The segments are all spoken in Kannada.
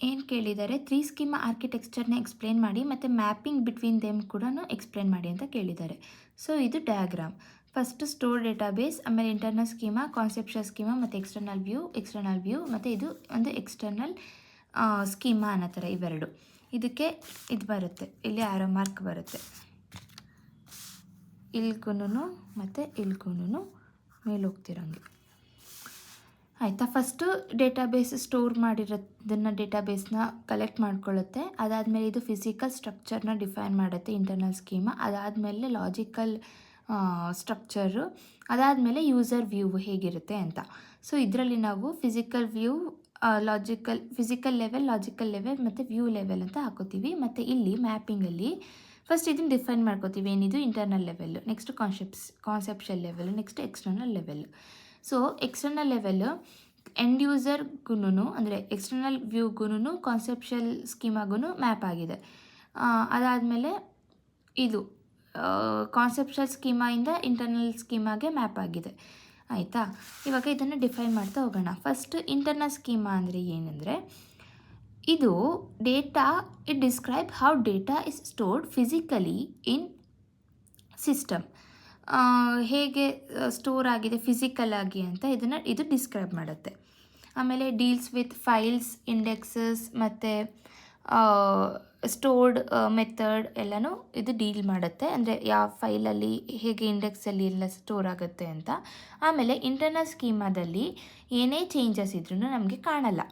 ಏನು ಕೇಳಿದ್ದಾರೆ, 3 ಸ್ಕೀಮಾ ಆರ್ಕಿಟೆಕ್ಚರ್ನ ಎಕ್ಸ್ಪ್ಲೇನ್ ಮಾಡಿ ಮತ್ತು ಮ್ಯಾಪಿಂಗ್ ಬಿಟ್ವೀನ್ ದೆಮ್ ಕೂಡ ಎಕ್ಸ್ಪ್ಲೇನ್ ಮಾಡಿ ಅಂತ ಕೇಳಿದ್ದಾರೆ. ಸೊ ಇದು ಡಯಾಗ್ರಾಮ್. ಫಸ್ಟು ಸ್ಟೋರ್ ಡೇಟಾಬೇಸ್, ಆಮೇಲೆ ಇಂಟರ್ನಲ್ ಸ್ಕೀಮಾ, ಕಾನ್ಸೆಪ್ಷುಯಲ್ ಸ್ಕೀಮಾ ಮತ್ತು ಎಕ್ಸ್ಟರ್ನಲ್ ವ್ಯೂ ಮತ್ತು ಇದು ಒಂದು ಎಕ್ಸ್ಟರ್ನಲ್ ಸ್ಕೀಮಾ ಅನ್ನೋ ಥರ ಇವೆರಡು. ಇದಕ್ಕೆ ಇದು ಬರುತ್ತೆ, ಇಲ್ಲಿ ಆರೋ ಮಾರ್ಕ್ ಬರುತ್ತೆ, ಇಲ್ಗೂ ಮತ್ತು ಇಲ್ಗೂ ಮೇಲೆ ಹೋಗ್ತಿರೋಂಗೆ. ಆಯಿತಾ. ಫಸ್ಟು ಡೇಟಾಬೇಸ್ ಸ್ಟೋರ್ ಮಾಡಿರೋದನ್ನು ಡೇಟಾಬೇಸ್ನ ಕಲೆಕ್ಟ್ ಮಾಡ್ಕೊಳ್ಳುತ್ತೆ. ಅದಾದಮೇಲೆ ಇದು ಫಿಸಿಕಲ್ ಸ್ಟ್ರಕ್ಚರ್ನ ಡಿಫೈನ್ ಮಾಡುತ್ತೆ, ಇಂಟರ್ನಲ್ ಸ್ಕೀಮಾ. ಅದಾದಮೇಲೆ ಲಾಜಿಕಲ್ ಸ್ಟ್ರಕ್ಚರು, ಅದಾದಮೇಲೆ ಯೂಸರ್ ವ್ಯೂ ಹೇಗಿರುತ್ತೆ ಅಂತ. ಸೊ ಇದರಲ್ಲಿ ನಾವು physical view, physical level, logical level ಮತ್ತು ವ್ಯೂ ಲೆವೆಲ್ ಅಂತ ಹಾಕೋತೀವಿ. ಮತ್ತು ಇಲ್ಲಿ ಮ್ಯಾಪಿಂಗಲ್ಲಿ ಫಸ್ಟ್ ಇದನ್ನು ಡಿಫೈನ್ ಮಾಡ್ಕೋತೀವಿ, ಏನಿದು internal level, next conceptual level, next external level. So external level end ಯೂಸರ್ಗೂ ಅಂದರೆ ಎಕ್ಸ್ಟರ್ನಲ್ ವ್ಯೂಗೂ ಕಾನ್ಸೆಪ್ಷುಯಲ್ ಸ್ಕೀಮಾಗೂ ಮ್ಯಾಪ್ ಆಗಿದೆ. ಅದಾದಮೇಲೆ ಇದು ಕಾನ್ಸೆಪ್ಷುಯಲ್ ಸ್ಕೀಮಾಯಿಂದ ಇಂಟರ್ನಲ್ ಸ್ಕೀಮಾಗೆ ಮ್ಯಾಪ್ ಆಗಿದೆ. ಆಯಿತಾ. ಇವಾಗ ಇದನ್ನು ಡಿಫೈನ್ ಮಾಡ್ತಾ ಹೋಗೋಣ. ಫಸ್ಟ್ ಇಂಟರ್ನಲ್ ಸ್ಕೀಮಾ ಅಂದರೆ ಏನಂದರೆ, ಇದು data, it describe how data is stored physically in system. ಹೇಗೆ ಸ್ಟೋರ್ ಆಗಿದೆ ಫಿಸಿಕಲ್ ಆಗಿ ಅಂತ ಇದು ಡಿಸ್ಕ್ರೈಬ್ ಮಾಡುತ್ತೆ. ಆಮೇಲೆ ಡೀಲ್ಸ್ ವಿತ್ ಫೈಲ್ಸ್, ಇಂಡೆಕ್ಸಸ್ ಮತ್ತು ಸ್ಟೋರ್ಡ್ ಮೆಥಡ್ ಎಲ್ಲನೂ ಇದು ಡೀಲ್ ಮಾಡುತ್ತೆ. ಅಂದರೆ ಯಾವ ಫೈಲಲ್ಲಿ ಹೇಗೆ ಇಂಡೆಕ್ಸಲ್ಲಿ ಎಲ್ಲ ಸ್ಟೋರ್ ಆಗುತ್ತೆ ಅಂತ. ಆಮೇಲೆ ಇಂಟರ್ನಲ್ ಸ್ಕೀಮಾದಲ್ಲಿ ಏನೇ ಚೇಂಜಸ್ ಇದ್ರೂ ನಮಗೆ ಕಾಣಲ್ಲ.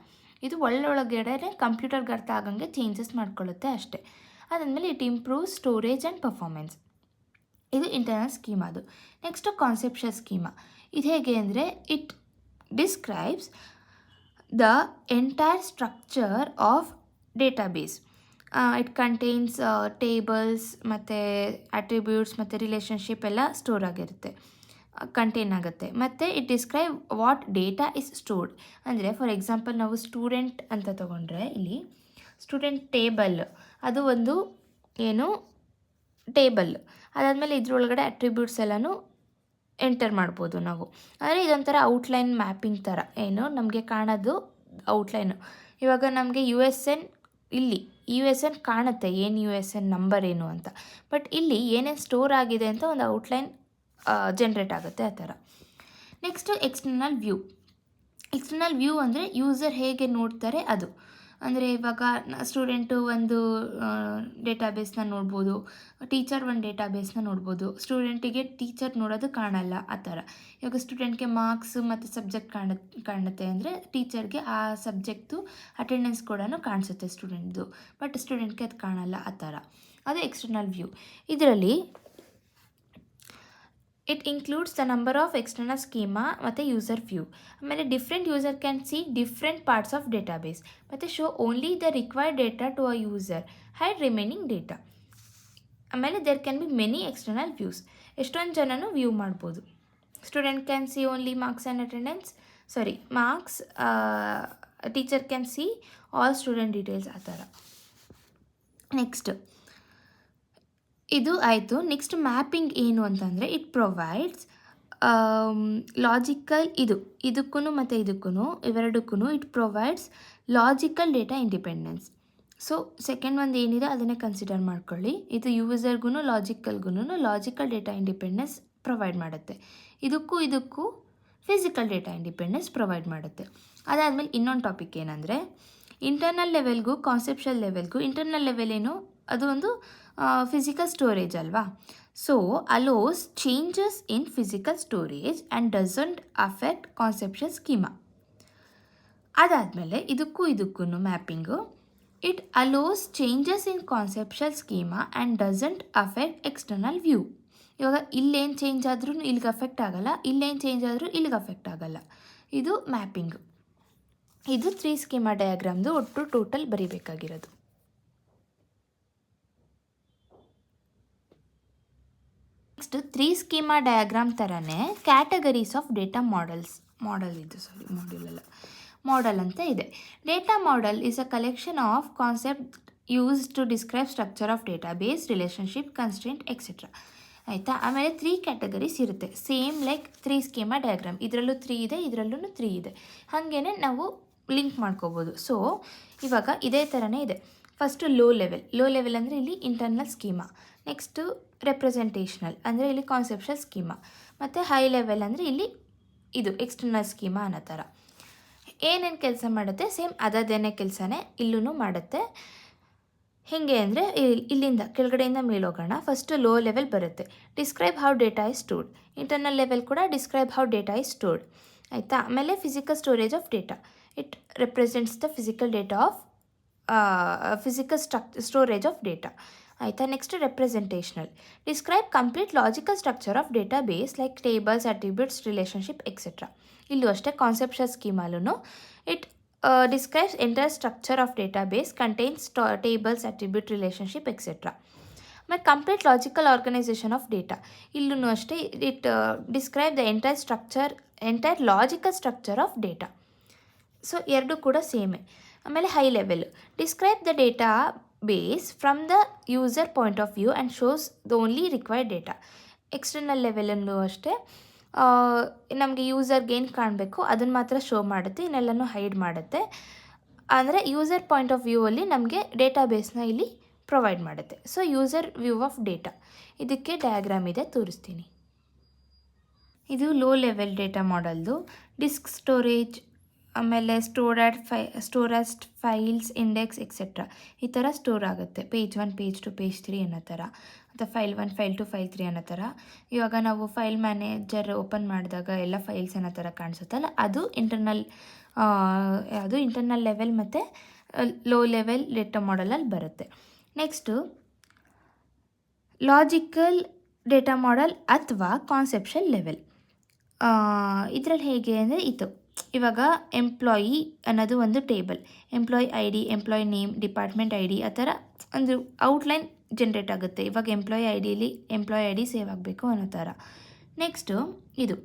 ಇದು ಒಳಗಡೆ ಕಂಪ್ಯೂಟರ್ಗೆ ಅರ್ಥ ಆಗಂಗೆ ಚೇಂಜಸ್ ಮಾಡ್ಕೊಳ್ಳುತ್ತೆ ಅಷ್ಟೇ. ಅದಾದಮೇಲೆ it improve storage and performance. ಇದು ಇಂಟರ್ನಲ್ ಸ್ಕೀಮಾದು. Next conceptual schema. ಇದು ಹೇಗೆ ಅಂದರೆ, it describes the entire structure of database. It contains tables ಮತ್ತು ಅಟ್ರಿಬ್ಯೂಟ್ಸ್ ಮತ್ತು ರಿಲೇಷನ್ಶಿಪ್ ಎಲ್ಲ ಸ್ಟೋರ್ ಆಗಿರುತ್ತೆ, ಕಂಟೈನ್ ಆಗುತ್ತೆ. ಮತ್ತು it describe what data is stored. ಅಂದರೆ ಫಾರ್ ಎಕ್ಸಾಂಪಲ್ ನಾವು ಸ್ಟೂಡೆಂಟ್ ಅಂತ ತೊಗೊಂಡ್ರೆ, ಇಲ್ಲಿ ಸ್ಟೂಡೆಂಟ್ ಟೇಬಲ್ ಅದು ಒಂದು ಏನು ಟೇಬಲ್. ಅದಾದಮೇಲೆ ಇದ್ರೊಳಗಡೆ ಅಟ್ರಿಬ್ಯೂಟ್ಸ್ ಎಲ್ಲನೂ ಎಂಟರ್ ಮಾಡ್ಬೋದು ನಾವು. ಅಂದರೆ ಇದೊಂಥರ ಔಟ್ಲೈನ್ ಮ್ಯಾಪಿಂಗ್ ಥರ, ಏನು ನಮಗೆ ಕಾಣೋದು ಔಟ್ಲೈನು. ಇವಾಗ ನಮಗೆ ಇಲ್ಲಿ ಯು ಎಸ್ ಎನ್ ಕಾಣುತ್ತೆ, ಏನು ಯು ಎಸ್ ಎನ್ ನಂಬರ್ ಏನು ಅಂತ. ಬಟ್ ಇಲ್ಲಿ ಏನೇನು ಸ್ಟೋರ್ ಆಗಿದೆ ಅಂತ ಒಂದು ಔಟ್ಲೈನ್ ಜನ್ರೇಟ್ ಆಗುತ್ತೆ ಆ ಥರ. Next external view. External view ಅಂದರೆ ಯೂಸರ್ ಹೇಗೆ ನೋಡ್ತಾರೆ ಅದು. ಅಂದರೆ ಇವಾಗ ಸ್ಟೂಡೆಂಟು ಒಂದು ಡೇಟಾಬೇಸ್ನ ನೋಡ್ಬೋದು, ಟೀಚರ್ ಒಂದು ಡೇಟಾಬೇಸ್ನ ನೋಡ್ಬೋದು. ಸ್ಟೂಡೆಂಟಿಗೆ ಟೀಚರ್ ನೋಡೋದು ಕಾಣಲ್ಲ ಆ ಥರ. ಇವಾಗ ಸ್ಟೂಡೆಂಟ್ಗೆ ಮಾರ್ಕ್ಸ್ ಮತ್ತು ಸಬ್ಜೆಕ್ಟ್ ಕಾಣುತ್ತೆ ಅಂದರೆ ಟೀಚರ್ಗೆ ಆ ಸಬ್ಜೆಕ್ಟು ಅಟೆಂಡೆನ್ಸ್ ಕೂಡ ಕಾಣಿಸುತ್ತೆ ಸ್ಟೂಡೆಂಟ್ದು. ಬಟ್ ಸ್ಟೂಡೆಂಟ್ಗೆ ಅದು ಕಾಣಲ್ಲ ಆ ಥರ. ಅದು ಎಕ್ಸ್ಟರ್ನಲ್ ವ್ಯೂ. ಇದರಲ್ಲಿ it includes the number of external schema ಮತ್ತು ಯೂಸರ್ ವ್ಯೂ. ಆಮೇಲೆ different user can see different parts of database ಮತ್ತು show only the required data to a user, hide remaining data. ಆಮೇಲೆ there can be many external views. ಎಷ್ಟೊಂದು ಜನನು ವ್ಯೂ ಮಾಡ್ಬೋದು. Student can see only marks and attendance, marks. Teacher can see all student details ಆ ಥರ. ನೆಕ್ಸ್ಟ್ ಇದು ಆಯಿತು. ನೆಕ್ಸ್ಟ್ ಮ್ಯಾಪಿಂಗ್ ಏನು ಅಂತಂದರೆ, ಇಟ್ ಪ್ರೊವೈಡ್ಸ್ ಲಾಜಿಕಲ್, ಇದಕ್ಕೂ ಮತ್ತು ಇವೆರಡಕ್ಕೂ it provides logical data independence. So second ಒಂದು ಏನಿದೆ ಅದನ್ನೇ ಕನ್ಸಿಡರ್ ಮಾಡ್ಕೊಳ್ಳಿ. ಇದು ಯೂಸರ್ಗೂ ಲಾಜಿಕಲ್ ಡೇಟಾ ಇಂಡಿಪೆಂಡೆನ್ಸ್ ಪ್ರೊವೈಡ್ ಮಾಡುತ್ತೆ. ಇದಕ್ಕೂ ಫಿಸಿಕಲ್ ಡೇಟಾ ಇಂಡಿಪೆಂಡೆನ್ಸ್ ಪ್ರೊವೈಡ್ ಮಾಡುತ್ತೆ. ಅದಾದಮೇಲೆ ಇನ್ನೊಂದು ಟಾಪಿಕ್ ಏನಂದರೆ, ಇಂಟರ್ನಲ್ ಲೆವೆಲ್ಗೂ ಕಾನ್ಸೆಪ್ಷುಯಲ್ ಲೆವೆಲ್ಗೂ, ಇಂಟರ್ನಲ್ ಲೆವೆಲ್ ಏನು ಅದು ಒಂದು ಫಿಸಿಕಲ್ ಸ್ಟೋರೇಜ್ ಅಲ್ವಾ. So allows changes in physical storage and doesn't affect conceptual schema. ಅದಾದಮೇಲೆ ಇದಕ್ಕೂ mapping, it allows changes in conceptual schema and doesn't affect external view. ಇವಾಗ ಇಲ್ಲೇನು ಚೇಂಜ್ ಆದ್ರೂ ಇಲ್ಲಿಗೆ ಅಫೆಕ್ಟ್ ಆಗಲ್ಲ, ಇಲ್ಲೇನು ಚೇಂಜ್ ಆದರೂ ಇಲ್ಲಿಗೆ ಅಫೆಕ್ಟ್ ಆಗಲ್ಲ. ಇದು ಮ್ಯಾಪಿಂಗು. ಇದು 3 ಸ್ಕೀಮಾ ಡಯಾಗ್ರಾಮ್ದು ಒಟ್ಟು ಟೋಟಲ್ ಬರೀಬೇಕಾಗಿರೋದು. ನೆಕ್ಸ್ಟ್ 3 ಸ್ಕೀಮಾ ಡಯಾಗ್ರಾಮ್ ಥರನೇ ಕ್ಯಾಟಗರೀಸ್ ಆಫ್ ಡೇಟಾ ಮಾಡೆಲ್ ಅಂತ ಇದೆ. Data model is a collection of concept use to describe structure of database, relationship, constraint etcetera. ಆಯಿತಾ. ಆಮೇಲೆ 3 ಕ್ಯಾಟಗರೀಸ್ ಇರುತ್ತೆ, ಸೇಮ್ ಲೈಕ್ 3 ಸ್ಕೀಮಾ ಡಯಾಗ್ರಾಮ್. ಇದರಲ್ಲೂ 3 ಇದೆ, ಇದರಲ್ಲೂ 3 ಇದೆ. ಹಾಗೇ ನಾವು ಲಿಂಕ್ ಮಾಡ್ಕೋಬೋದು. ಸೊ ಇವಾಗ ಇದೇ ಥರನೇ ಇದೆ. ಫಸ್ಟು ಲೋ ಲೆವೆಲ್ ಅಂದರೆ ಇಲ್ಲಿ ಇಂಟರ್ನಲ್ ಸ್ಕೀಮಾ, ನೆಕ್ಸ್ಟು ರೆಪ್ರೆಸೆಂಟೇಷನಲ್ ಅಂದರೆ ಇಲ್ಲಿ ಕಾನ್ಸೆಪ್ಷಲ್ ಸ್ಕೀಮಾ, ಮತ್ತು ಹೈ ಲೆವೆಲ್ ಅಂದರೆ ಇಲ್ಲಿ ಇದು ಎಕ್ಸ್ಟರ್ನಲ್ ಸ್ಕೀಮಾ ಅನ್ನೋ ಥರ. ಏನೇನು ಕೆಲಸ ಮಾಡುತ್ತೆ, ಸೇಮ್ ಅದರದೇನೇ ಕೆಲಸನೇ ಇಲ್ಲೂ ಮಾಡುತ್ತೆ. ಹೇಗೆ ಅಂದರೆ ಇಲ್ಲಿಂದ ಕೆಳಗಡೆಯಿಂದ ಮೇಲೋಗೋಣ. ಫಸ್ಟು ಲೋ ಲೆವೆಲ್ ಬರುತ್ತೆ, describe how data is stored. Internal level ಕೂಡ describe how data is stored, ಆಯಿತಾ. ಆಮೇಲೆ physical storage of data, it represents the physical data of storage of data, ಆಯಿತಾ. Next representational, describe complete logical structure of database like tables, attributes, relationship etcetera. ಇಲ್ಲೂ ಅಷ್ಟೇ ಕಾನ್ಸೆಪ್ಷಲ್ ಸ್ಕೀಮಲ್ಲೂ it describes entire structure of database, contains tables, attribute, relationship, etc. ಮತ್ತು complete logical organisation of data, ಇಲ್ಲೂ ಅಷ್ಟೇ it describe the entire logical structure of data. So ಎರಡು ಕೂಡ ಸೇಮೇ. ಆಮೇಲೆ high level, describe the database from the user point of view and shows the only required data. External ಲೆವೆಲಲ್ಲೂ ಅಷ್ಟೇ ನಮಗೆ ಯೂಸರ್ಗೆ ಏನು ಕಾಣಬೇಕು ಅದನ್ನು ಮಾತ್ರ ಶೋ ಮಾಡುತ್ತೆ, ಇನ್ನೆಲ್ಲನೂ ಹೈಡ್ ಮಾಡುತ್ತೆ. ಅಂದರೆ ಯೂಸರ್ ಪಾಯಿಂಟ್ ಆಫ್ ವ್ಯೂ ಅಲ್ಲಿ ನಮಗೆ ಡೇಟಾಬೇಸ್ನ ಇಲ್ಲಿ ಪ್ರೊವೈಡ್ ಮಾಡುತ್ತೆ. So user view of data, ಇದಕ್ಕೆ ಡಯಾಗ್ರಾಮ್ ಇದೆ, ತೋರಿಸ್ತೀನಿ. ಇದು ಲೋ ಲೆವೆಲ್ ಡೇಟಾ ಮಾಡೆಲ್ದು. ಡಿಸ್ಕ್ ಸ್ಟೋರೇಜ್, ಆಮೇಲೆ ಸ್ಟೋರೇಜ್ ಫೈಲ್ಸ್, ಇಂಡೆಕ್ಸ್ ಎಕ್ಸೆಟ್ರಾ ಈ ಥರ ಸ್ಟೋರ್ ಆಗುತ್ತೆ. ಪೇಜ್ 1, ಪೇಜ್ 2, ಪೇಜ್ 3 ಅನ್ನೋ ಥರ, ಅಥವಾ ಫೈಲ್ 1, ಫೈಲ್ 2, ಫೈಲ್ 3 ಅನ್ನೋ ಥರ. ಇವಾಗ ನಾವು ಫೈಲ್ ಮ್ಯಾನೇಜರ್ ಓಪನ್ ಮಾಡಿದಾಗ ಎಲ್ಲ ಫೈಲ್ಸ್ ಅನ್ನೋ ಥರ ಕಾಣಿಸುತ್ತಲ್ಲ, ಅದು ಇಂಟರ್ನಲ್ ಲೆವೆಲ್ ಮತ್ತು ಲೋ ಲೆವೆಲ್ ಡೇಟಾ ಮಾಡೆಲಲ್ಲಿ ಬರುತ್ತೆ. ನೆಕ್ಸ್ಟು ಲಾಜಿಕಲ್ ಡೇಟಾ ಮಾಡೆಲ್ ಅಥವಾ ಕಾನ್ಸೆಪ್ಷಲ್ ಲೆವೆಲ್. ಇದರಲ್ಲಿ ಹೇಗೆ ಅಂದರೆ ಇದು ಇವಾಗ ಎಂಪ್ಲಾಯಿ ಅನ್ನೋದು ಒಂದು table, employee I D, employee name, department I D, ಆ ಥರ ಒಂದು ಔಟ್ಲೈನ್ ಜನ್ರೇಟ್ ಆಗುತ್ತೆ. ಇವಾಗ ಎಂಪ್ಲಾಯಿ ಐ ಡಿಲಿ ಎಂಪ್ಲಾಯಿ ಐ ಡಿ ಸೇವ್ ಆಗಬೇಕು ಅನ್ನೋ ಥರ. ನೆಕ್ಸ್ಟು ಇದು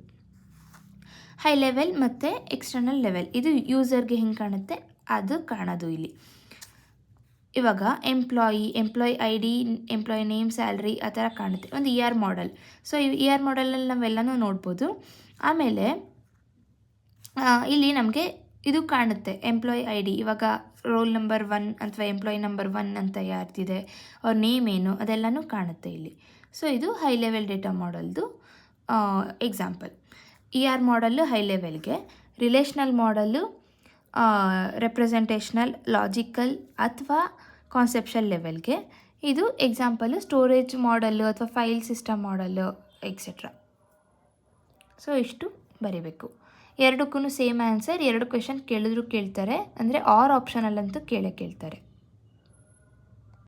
ಹೈ ಲೆವೆಲ್ ಮತ್ತು ಎಕ್ಸ್ಟರ್ನಲ್ ಲೆವೆಲ್. ಇದು ಯೂಸರ್ಗೆ ಹೆಂಗೆ ಕಾಣುತ್ತೆ ಅದು ಕಾಣೋದು ಇಲ್ಲಿ. ಇವಾಗ employee I D, employee name, salary ಆ ಥರ ಕಾಣುತ್ತೆ. ಒಂದು ER ಮಾಡೆಲ್. ಸೊ ER ಮಾಡೆಲಲ್ಲಿ ನಾವೆಲ್ಲನೂ ನೋಡ್ಬೋದು. ಆಮೇಲೆ ಇಲ್ಲಿ ನಮಗೆ ಇದು ಕಾಣುತ್ತೆ ಎಂಪ್ಲಾಯಿ ಐ ಡಿ. ಇವಾಗ ರೋಲ್ ನಂಬರ್ 1 ಅಥವಾ ಎಂಪ್ಲಾಯಿ ನಂಬರ್ 1 ಅಂತ ಯಾರ್ದಿದೆ, ಅವ್ರ ನೇಮ್ ಏನು, ಅದೆಲ್ಲನೂ ಕಾಣುತ್ತೆ ಇಲ್ಲಿ. ಸೊ ಇದು ಹೈ ಲೆವೆಲ್ ಡೇಟಾ ಮಾಡೆಲ್ದು ಎಕ್ಸಾಂಪಲ್. ER ಮಾಡೆಲ್ಲು ಹೈ ಲೆವೆಲ್ಗೆ, ರಿಲೇಷ್ನಲ್ ಮಾಡೆಲ್ಲು ರೆಪ್ರೆಸೆಂಟೇಷನಲ್, ಲಾಜಿಕಲ್ ಅಥವಾ ಕಾನ್ಸೆಪ್ಷಲ್ ಲೆವೆಲ್ಗೆ. ಇದು ಎಕ್ಸಾಂಪಲು ಸ್ಟೋರೇಜ್ ಮಾಡೆಲ್ಲು ಅಥವಾ file system model etcetera. So ಇಷ್ಟು ಬರೀಬೇಕು. ಎರಡಕ್ಕೂ ಸೇಮ್ ಆನ್ಸರ್. 2 ಕ್ವೆಶನ್ ಕೇಳಿದ್ರು ಕೇಳ್ತಾರೆ, ಅಂದರೆ ಆರ್ ಆಪ್ಷನಲ್ಲಂತೂ ಕೇಳ್ತಾರೆ.